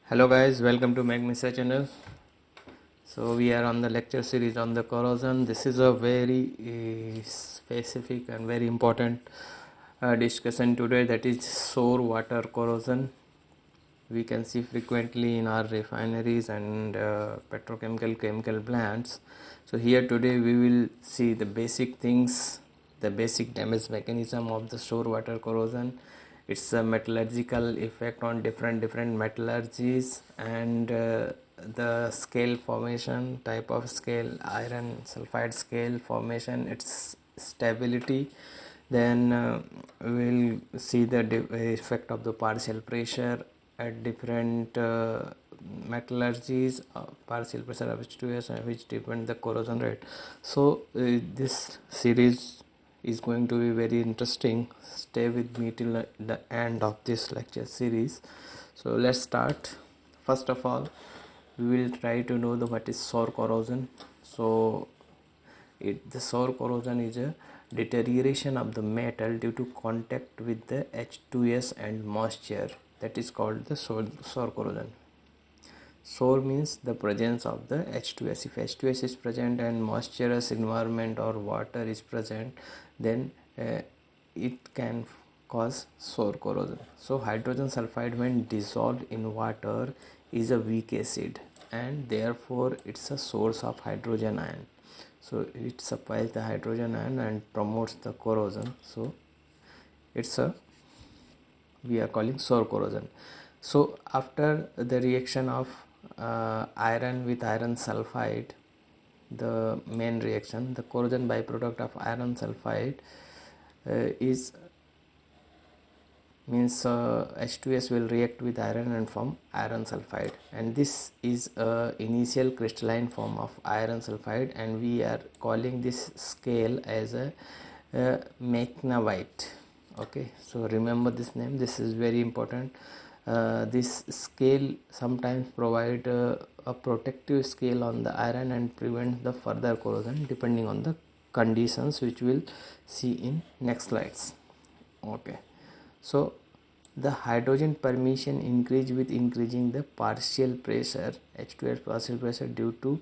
Hello guys, welcome to Magnisa channel. So we are on the lecture series on the corrosion. This is a very specific and very important discussion today, that is sour water corrosion. We can see frequently in our refineries and petrochemical chemical plants. So here today we will see the basic things, the basic damage mechanism of the sour water corrosion, its metallurgical effect on different metallurgies, and the scale formation, type of scale, iron sulfide scale formation, its stability. Then we'll see the effect of the partial pressure at different metallurgies, partial pressure of H2S, which depend the corrosion rate. So this series is going to be very interesting. Stay with me till the end of this lecture series. So let's start. First of all, we will try to know what is sour corrosion. So the sour corrosion is a deterioration of the metal due to contact with the H2S and moisture. That is called the sour corrosion. Sour means the presence of the H2S. If H2S is present and moisturous environment or water is present, then it can cause sour corrosion. So hydrogen sulfide, when dissolved in water, is a weak acid, and therefore it's a source of hydrogen ion. So it supplies the hydrogen ion and promotes the corrosion. So it's a, we are calling sour corrosion. So after the reaction of iron with iron sulfide, the main reaction, the corrosion byproduct of iron sulfide is means H2S will react with iron and form iron sulfide, and this is a initial crystalline form of iron sulfide, and we are calling this scale as a McNamara. Okay, so remember this name, this is very important. This scale sometimes provide a protective scale on the iron and prevent the further corrosion depending on the conditions, which we'll see in next slides. Okay, so the hydrogen permeation increase with increasing the partial pressure, H2S partial pressure, due to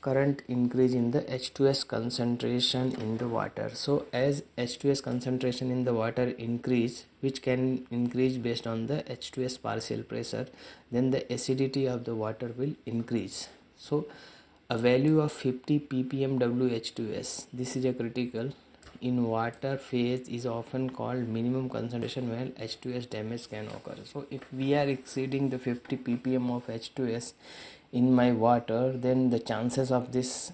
current increase in the H2S concentration in the water. So as H2S concentration in the water increase, which can increase based on the H2S partial pressure, then the acidity of the water will increase. So a value of 50 ppm WH2S, this is a critical in water phase, is often called minimum concentration when H2S damage can occur. So if we are exceeding the 50 ppm of H2S in my water, then the chances of this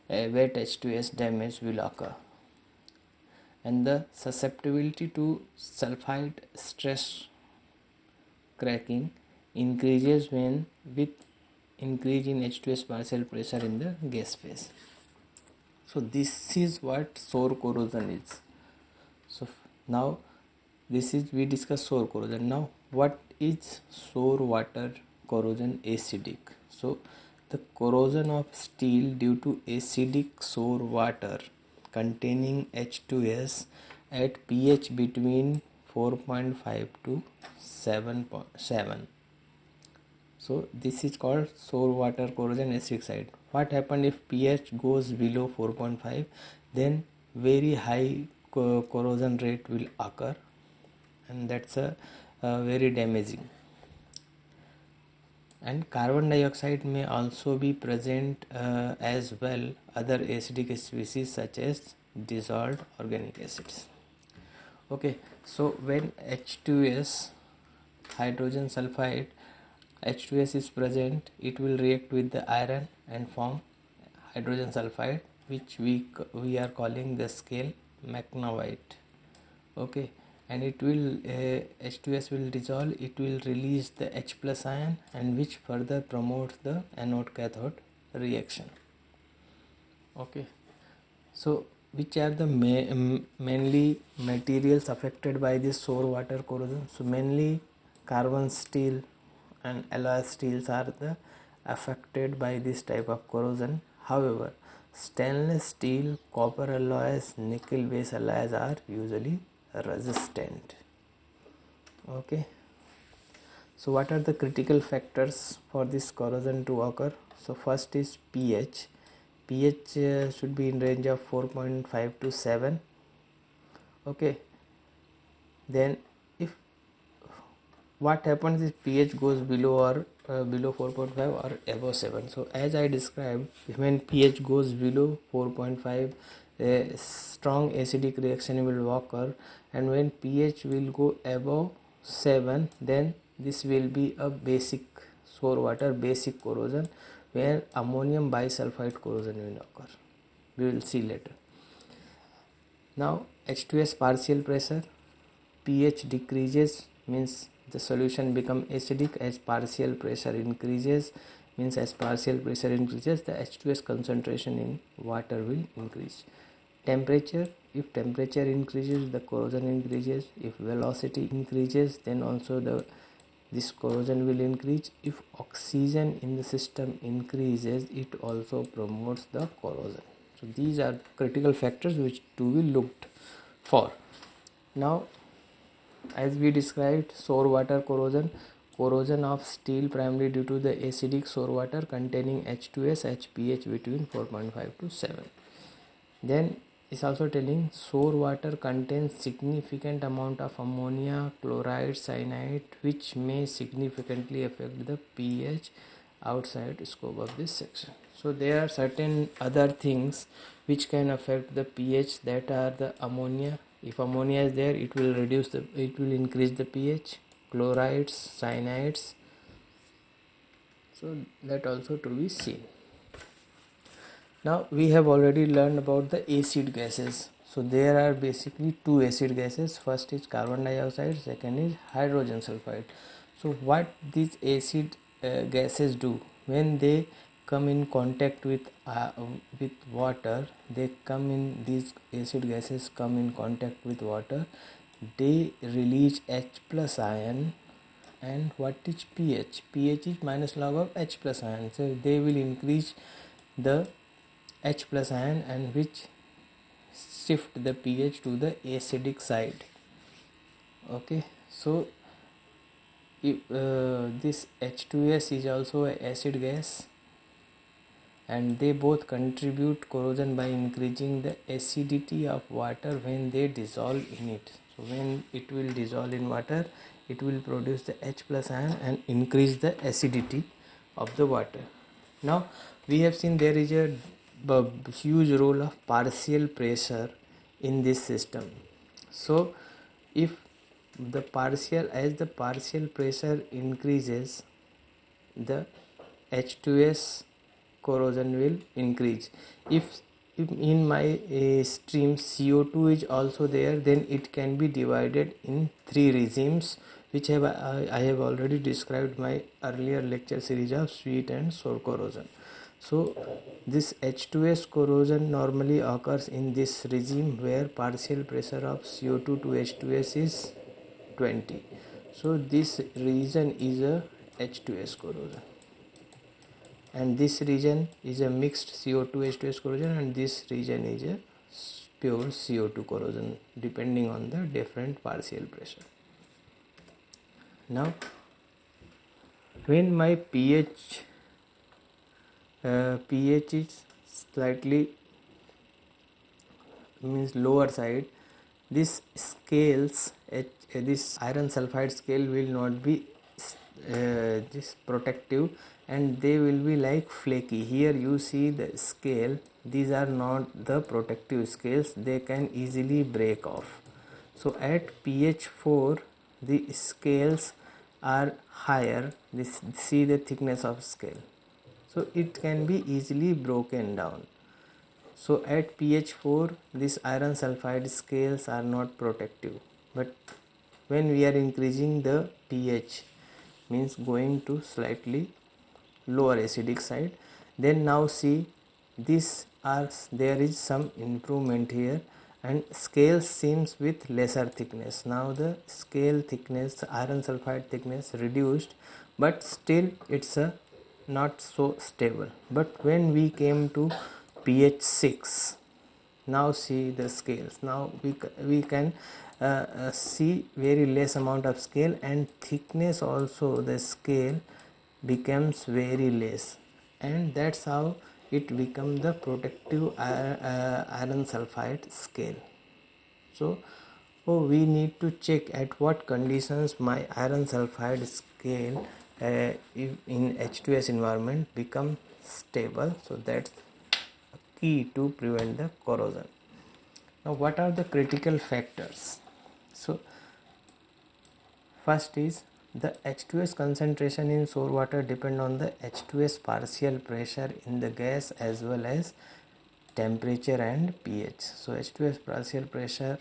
wet H2S damage will occur, and the susceptibility to sulfide stress cracking increases when with increase in H2S partial pressure in the gas phase. So this is what sour corrosion is. So now this is, we discuss sour corrosion. Now what is sour water corrosion? Acidic. So the corrosion of steel due to acidic sour water containing H2S at pH between 4.5 to 7.7. So this is called sour water corrosion, acidic side. What happens if pH goes below 4.5? Then very high corrosion rate will occur, and that's a very damaging. And carbon dioxide may also be present as well, other acidic species such as dissolved organic acids. Okay, so when H2S, hydrogen sulfide, H2S is present, it will react with the iron and form hydrogen sulfide, which we are calling the scale McNamara. Okay, and it will H2S will dissolve, it will release the H plus ion, and which further promotes the anode cathode reaction. Okay, so which are the mainly materials affected by this sour water corrosion? So mainly carbon steel and alloy steels are the affected by this type of corrosion. However, stainless steel, copper alloys, nickel based alloys are usually resistant. Okay, So what are the critical factors for this corrosion to occur? So first is pH. pH should be in range of 4.5 to 7. Okay, then if what happens is pH goes below or below 4.5 or above 7. So as I described, when pH goes below 4.5, a strong acidic reaction will occur, and when pH will go above 7, then this will be a basic sour water, basic corrosion, where ammonium bisulfite corrosion will occur. We will see later. Now H2S partial pressure, pH decreases means the solution become acidic. As partial pressure increases means as partial pressure increases, the H2S concentration in water will increase. Temperature, if temperature increases, the corrosion increases. If velocity increases, then also this corrosion will increase. If oxygen in the system increases, it also promotes the corrosion. So these are critical factors which to be looked for. Now, as we described, sour water corrosion, corrosion of steel primarily due to the acidic sour water containing H2S at pH between 4.5 to 7. Then it's also telling sour water contains significant amount of ammonia, chloride, cyanide, which may significantly affect the pH outside scope of this section. So there are certain other things which can affect the pH, that are the ammonia. If ammonia is there, it will increase the pH, chlorides, cyanides. So that also to be seen. Now we have already learned about the acid gases. So there are basically two acid gases. First is carbon dioxide, second is hydrogen sulfide. So what these acid gases do, when they come in contact with water, these acid gases come in contact with water, they release H plus ion. And what is pH? pH is minus log of H plus ion. So they will increase the H plus ion, and which shift the pH to the acidic side. Okay, so if this H2S is also an acid gas, and they both contribute corrosion by increasing the acidity of water when they dissolve in it. So when it will dissolve in water, it will produce the H plus ion and increase the acidity of the water. Now we have seen there is a huge role of partial pressure in this system. So if the partial pressure increases, the H2S corrosion will increase. If in my stream CO2 is also there, then it can be divided in three regimes, which I have already described my earlier lecture series of sweet and sour corrosion. So this H2S corrosion normally occurs in this regime where partial pressure of CO2 to H2S is 20. So this region is a H2S corrosion, and this region is a mixed CO2 H2S corrosion, and this region is a pure CO2 corrosion, depending on the different partial pressure. Now when my pH is slightly lower side, this scales, this iron sulfide scale will not be this protective, and they will be like flaky. Here you see the scale, these are not the protective scales, they can easily break off. So at pH 4 the scales are higher, see the thickness of scale, so it can be easily broken down. So at pH 4 these iron sulfide scales are not protective, but when we are increasing the pH, means going to slightly lower acidic side, then now see there is some improvement here, and scale seems with lesser thickness. Now the scale thickness, iron sulfide thickness reduced, but still it's a not so stable. But when we came to pH 6, now see the scales, now we can see very less amount of scale, and thickness also the scale becomes very less, and that's how it becomes the protective iron sulfide scale. So we need to check at what conditions my iron sulfide scale if in H2S environment become stable. So that's key to prevent the corrosion. Now what are the critical factors? So first is the H2S concentration in sour water depend on the H2S partial pressure in the gas as well as temperature and pH. So H2S partial pressure,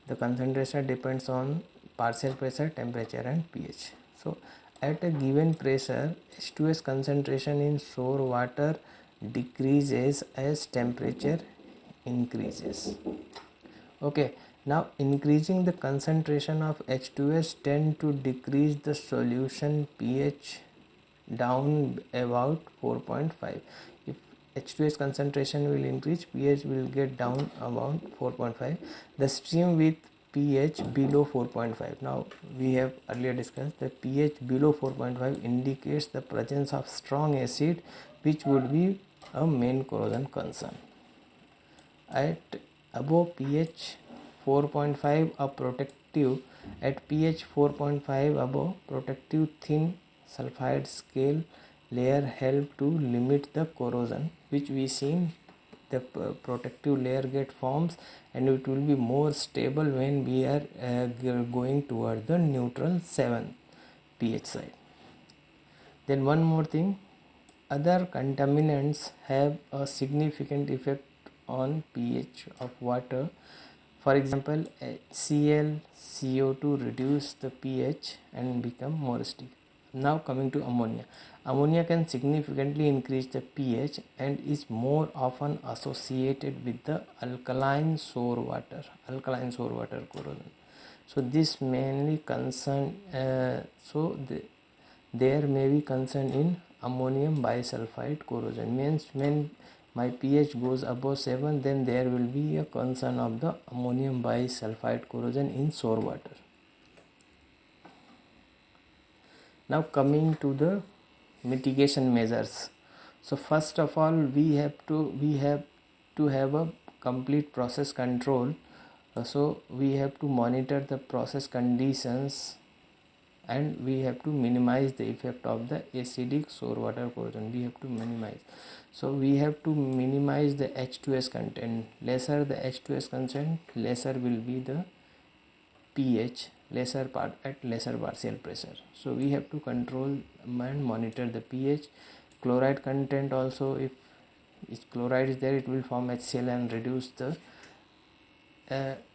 the concentration depends on partial pressure, temperature and pH. So at a given pressure, H2S concentration in sour water decreases as temperature increases. Okay, now increasing the concentration of H2S tend to decrease the solution pH down about 4.5. If H2S concentration will increase, pH will get down about 4.5. The stream with pH below 4.5. Now we have earlier discussed that pH below 4.5 indicates the presence of strong acid, which would be a main corrosion concern. At above pH 4.5 a protective, at pH 4.5 above, protective thin sulfide scale layer help to limit the corrosion, which we seen the protective layer get forms, and it will be more stable when we are going toward the neutral 7 pH side. Then one more thing, other contaminants have a significant effect on pH of water. For example, Cl, CO2 reduce the pH and become more acidic. Now coming to ammonia. Ammonia can significantly increase the pH and is more often associated with the alkaline sour water corrosion. So this mainly concern, there may be concern in ammonium bisulfite corrosion. Means when my pH goes above 7, then there will be a concern of the ammonium bisulfite corrosion in sour water. Now coming to the mitigation measures. So first of all, we have to have a complete process control. So we have to monitor the process conditions, and we have to minimize the effect of the acidic sour water corrosion. We have to minimize. So we have to minimize the H2S content. Lesser the H2S content, lesser will be the pH, lesser part at lesser partial pressure. So we have to control and monitor the pH. Chloride content also, if chloride is there, it will form HCl and reduce the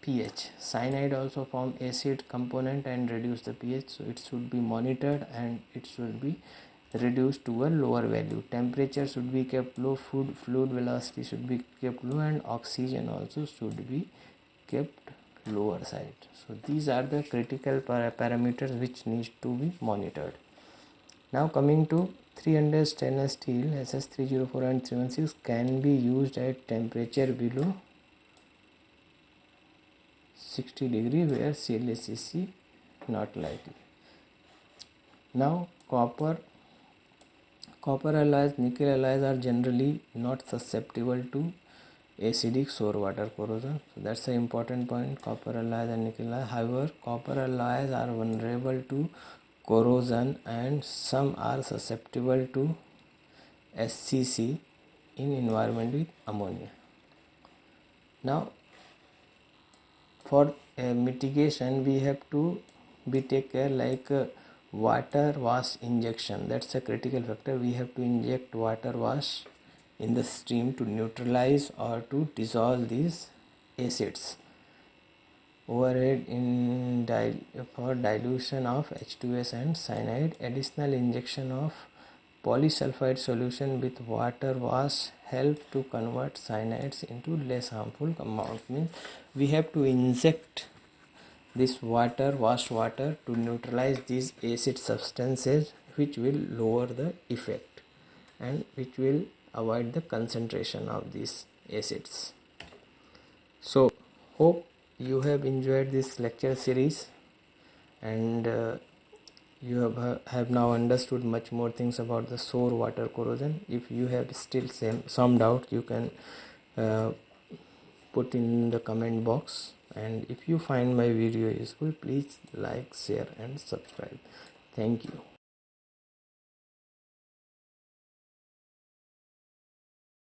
pH. Cyanide also form acid component and reduce the pH, so it should be monitored and it should be reduced to a lower value. Temperature should be kept low, fluid velocity should be kept low, and oxygen also should be kept lower side. So these are the critical parameters which need to be monitored. Now coming to 300 stainless steel SS304 and 316 can be used at temperature below 60 degree where ClACC not likely. Now copper alloys, nickel alloys are generally not susceptible to acidic sour water corrosion. So that's an important point, copper alloys and nickel alloys. However, copper alloys are vulnerable to corrosion and some are susceptible to SCC in environment with ammonia. Now for mitigation, we have to be take care like water wash injection. That's a critical factor. We have to inject water wash in the stream to neutralize or to dissolve these acids. Overhead in for dilution of H2S and cyanide. Additional injection of polysulfide solution with water wash help to convert cyanides into less harmful compounds. Means we have to inject this wash water to neutralize these acid substances, which will lower the effect and which will avoid the concentration of these acids. So Hope you have enjoyed this lecture series, and you have now understood much more things about the sore water corrosion. If you have still some doubt, you can uh, put in the comment box, and if you find my video useful, please like, share and subscribe. Thank you.